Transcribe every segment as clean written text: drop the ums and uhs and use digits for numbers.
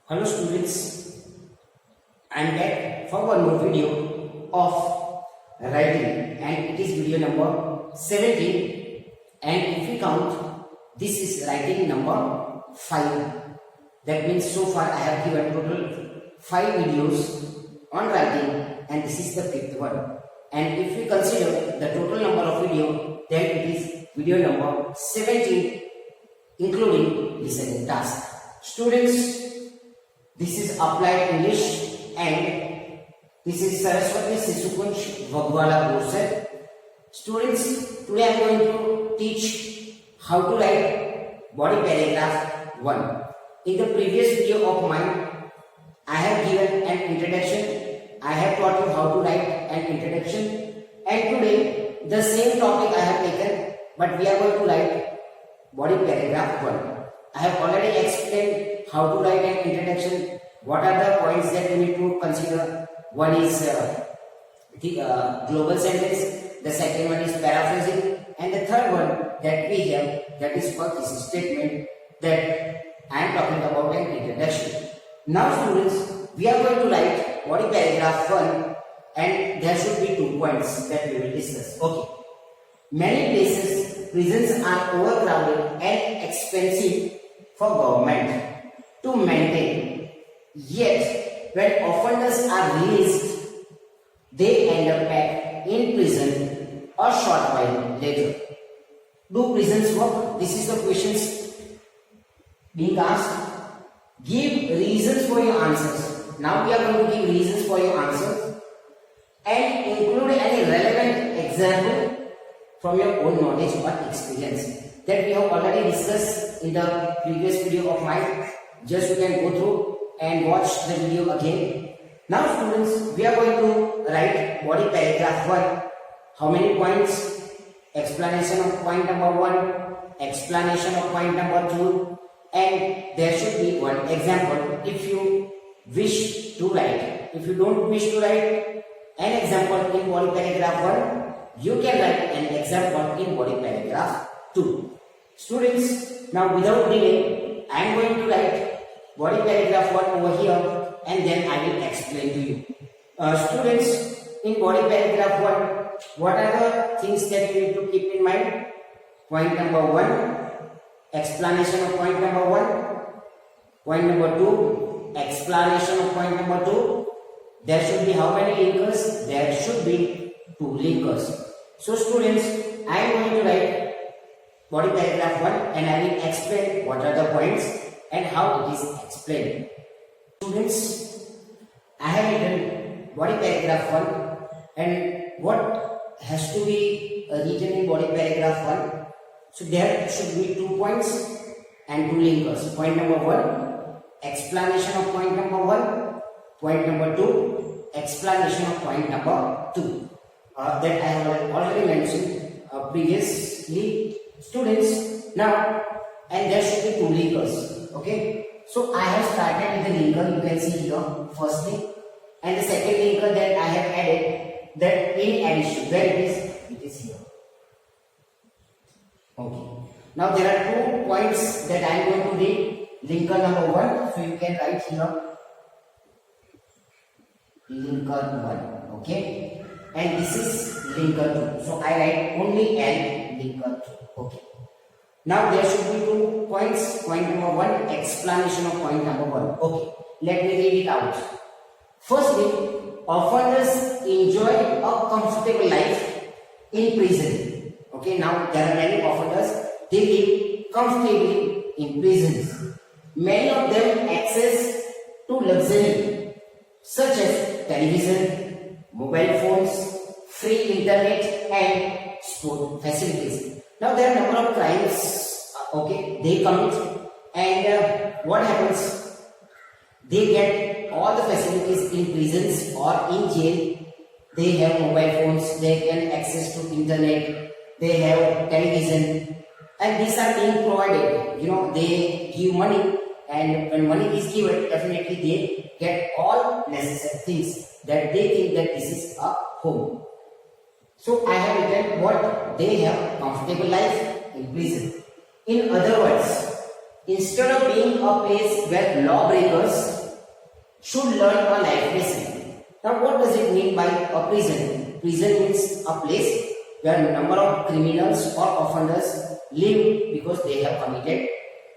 Hello students, I am back for one more video of writing and it is video number 17, and if we count, this is writing number 5. That means so far I have given total 5 videos on writing and this is the 5th one. And if we consider the total number of video, then it is video number 17 including listening task. Students, this is applied English and this is Saraswati Sisukunj Vagwala Gurse. Students, today I am going to teach how to write body paragraph 1. In the previous video of mine, I have given an introduction. I have taught you how to write an introduction, and today the same topic I have taken, but we are going to write body paragraph 1. I have already explained how to write an introduction, what are the points that you need to consider. One is the global sentence, the second one is paraphrasing, and the third one that we have, that is for this statement that I am talking about an introduction. Now students, we are going to write body paragraph 1 and there should be 2 points that we will discuss. Okay. Many places prisons are overcrowded and expensive for government to maintain. Yet, when offenders are released, they end up back in prison a short while later. Do prisons work? This is the questions being asked. Give reasons for your answers. Now we are going to give reasons for your answers and include any relevant example from your own knowledge or experience that we have already discussed in the previous video of mine. Just you can go through and watch the video again. Now students, we are going to write body paragraph 1. How many points? Explanation of point number 1, explanation of point number 2, and there should be one example if you wish to write. If you don't wish to write an example in body paragraph 1, you can write an example in body paragraph 2. Students, now without delay, I am going to write body paragraph 1 over here and then I will explain to you. Students, in body paragraph 1, what are the things that you need to keep in mind? Point number 1, explanation of point number 1. Point number 2, explanation of point number 2. There should be how many linkers? There should be 2 linkers. So students, I am going to write body paragraph 1 and I will explain what are the points and how it is explained. Students, I have written body paragraph 1 and what has to be written in body paragraph 1. So there should be 2 points and 2 linkers. Point number 1, explanation of point number 1. Point number 2, explanation of point number 2. That I have already mentioned previously. Students, now, and there should be 2 linkers. Okay. So I have started with the linker, you can see here, firstly, and the second linker that I have added, that in addition, where it is here. Okay. Now there are 2 points that I am going to read. Linker number 1, so you can write here linker 1. Okay. And this is linker 2. So I write only L linker 2. Okay. Now there should be 2 points. Point number 1, explanation of point number 1. Okay. Let me read it out. Firstly, offenders enjoy a comfortable life in prison. Okay. Now there are many offenders. They live comfortably in prisons. Many of them access to luxury such as television, mobile phones, free internet and sport facilities. Now there are number of crimes, okay, they commit, and what happens? They get all the facilities in prisons or in jail. They have mobile phones, they can access to internet, they have television, and these are being provided. You know, they give money, and when money is given, definitely they get all necessary things that they think that this is a home. So I have written what they have comfortable life in prison. In other words, instead of being a place where lawbreakers should learn a life lesson. Now what does it mean by a prison? Prison means a place where a number of criminals or offenders live because they have committed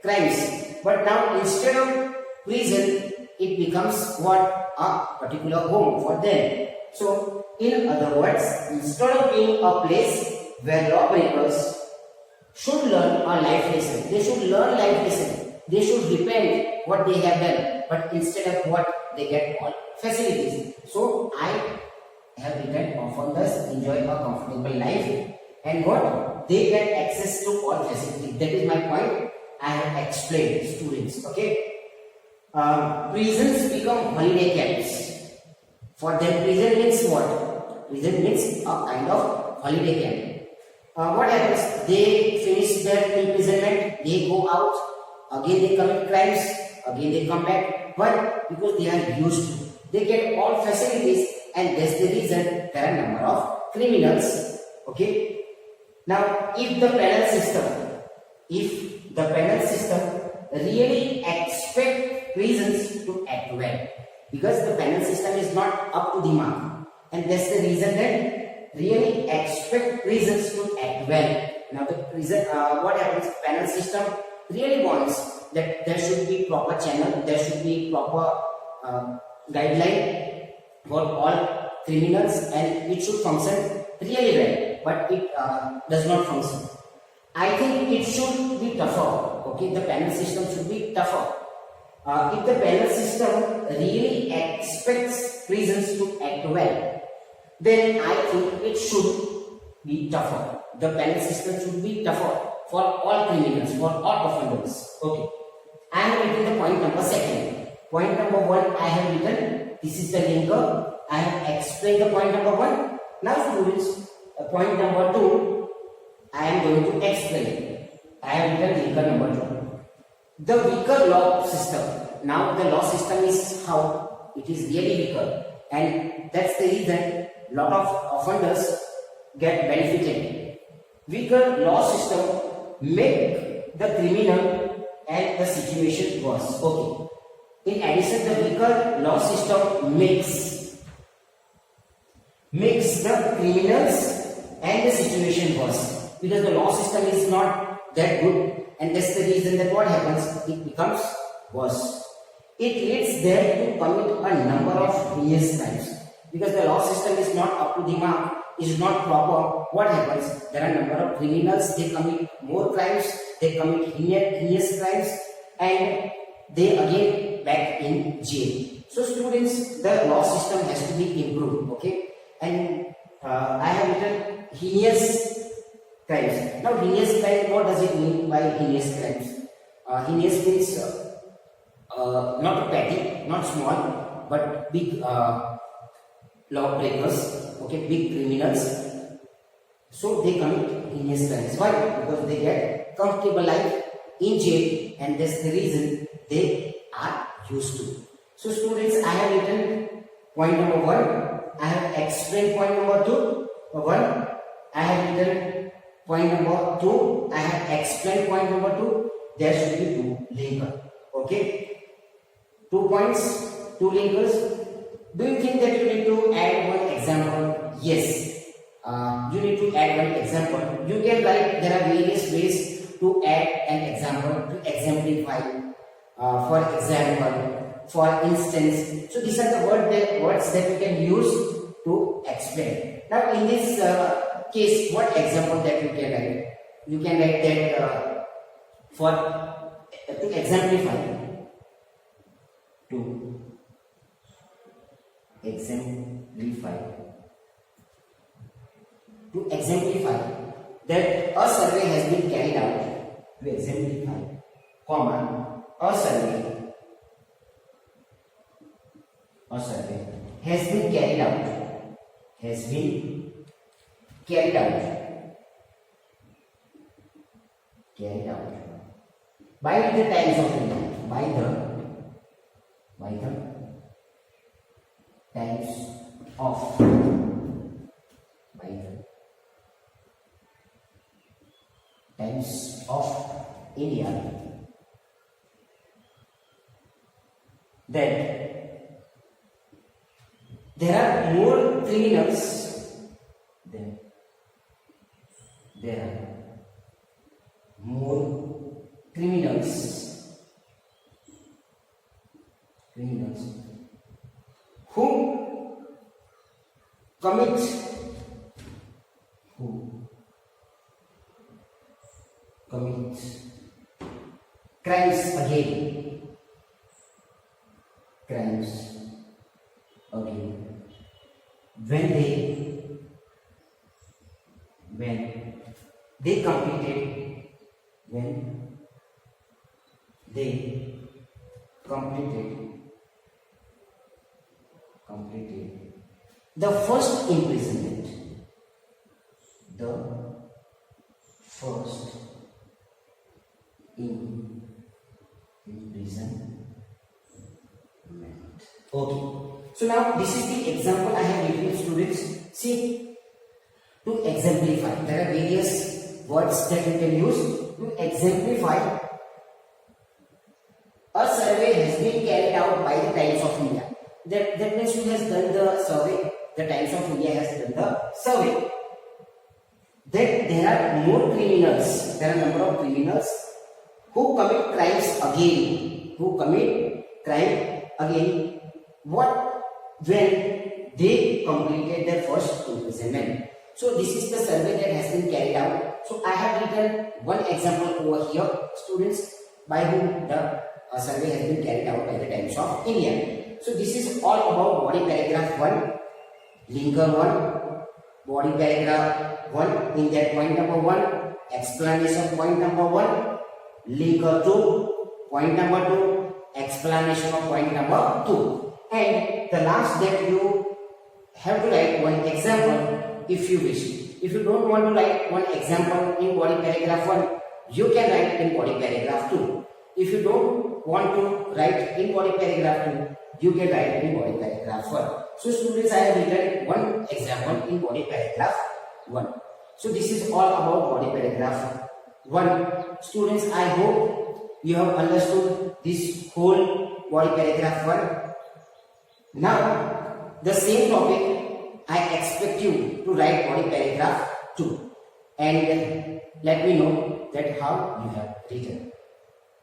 crimes. But now instead of prison, it becomes what? A particular home for them. So in other words, instead of being a place where lawbreakers should learn a life lesson, they should learn life lesson, they should repent what they have done, but instead of what, they get all facilities. So I have written offenders enjoy a comfortable life, and what, they get access to all facilities. That is my point. I have explained, students. Okay. Prisons become holiday camps. For them, prison means what? Prison means a kind of holiday camp. What happens? They finish their imprisonment, they go out, again they commit crimes, again they come back. But because they are used to, they get all facilities, and that's the reason there are a number of criminals. Okay. Now, if the penal system really expect prisons to act well, because the penal system is not up to the mark, and that's the reason that really expect prisons to act well. Now the prison, what happens? Penal system really wants that there should be proper channel, there should be proper guideline for all criminals, and it should function really well. But it does not function. I think it should be tougher. Okay, the penal system should be tougher. If the penal system really expects prisons to act well, then I think it should be tougher. The penal system should be tougher for all criminals, for all offenders. Okay. I have written the point number 2. Point number 1 I have written. This is the linker. I have explained the point number 1. Now students, point number 2 I am going to explain. I have written linker number 2. The weaker law system. Now the law system is how it is really weaker, and that's the reason lot of offenders get benefited. Weaker law system make the criminal and the situation worse. Okay. In addition, the weaker law system makes the criminals and the situation worse, because the law system is not that good, and that's the reason that what happens, it becomes worse. It leads them to commit a number of heinous crimes, because the law system is not up to the mark, is not proper. What happens? There are a number of criminals, they commit more crimes, they commit heinous crimes, and they again back in jail. So students, the law system has to be improved. Okay, and I have written heinous crimes. Now heinous crime, what does it mean by heinous crimes? Heinous means not petty, not small, but big lawbreakers, okay, big criminals. So they commit heinous crimes. Why? Because they get comfortable life in jail, and that's the reason they are used to. So students, I have written point number 1. I have explained point number 2. 1. I have written point number 2. I have explained point number 2. There should be 2 linkers. Okay. 2 points, 2 linkers. Do you think that you need to add one example? Yes. You need to add one example. You can write, there are various ways to add an example, to exemplify. For example, for instance. So these are the words that you can use to explain. Now in this case, what example that you can write? You can write that to exemplify. To exemplify that a survey has been carried out. To exemplify, comma, a survey has been carried out by the Times of India, by the Times of India, that there are more criminals. There are more criminals who commit crimes again when they completed the first imprisonment. Okay. So now this is the example I have given students. See, to exemplify, there are various words that you can use to exemplify. A survey has been carried out by the Times of India. That means who has done the survey? The Times of India has done the survey. That there are more criminals. There are a number of criminals who commit crimes again. What? When they completed their first imprisonment. So this is the survey that has been carried out. So I have written one example over here, students, by whom the survey has been carried out by the Times of India. So this is all about body paragraph 1, linker 1, body paragraph 1. In that point number 1, explanation point number 1, linker 2, point number 2, explanation of point number 2. And the last that you have to write one example if you wish. If you don't want to write one example in body paragraph 1, you can write in body paragraph 2. If you don't want to write in body paragraph 2, you can write in body paragraph 1. So students, I have written one example in body paragraph 1. So this is all about body paragraph 1. Students, I hope you have understood this whole body paragraph 1. Now, the same topic, I expect you to write body paragraph 2 and let me know that how you have written.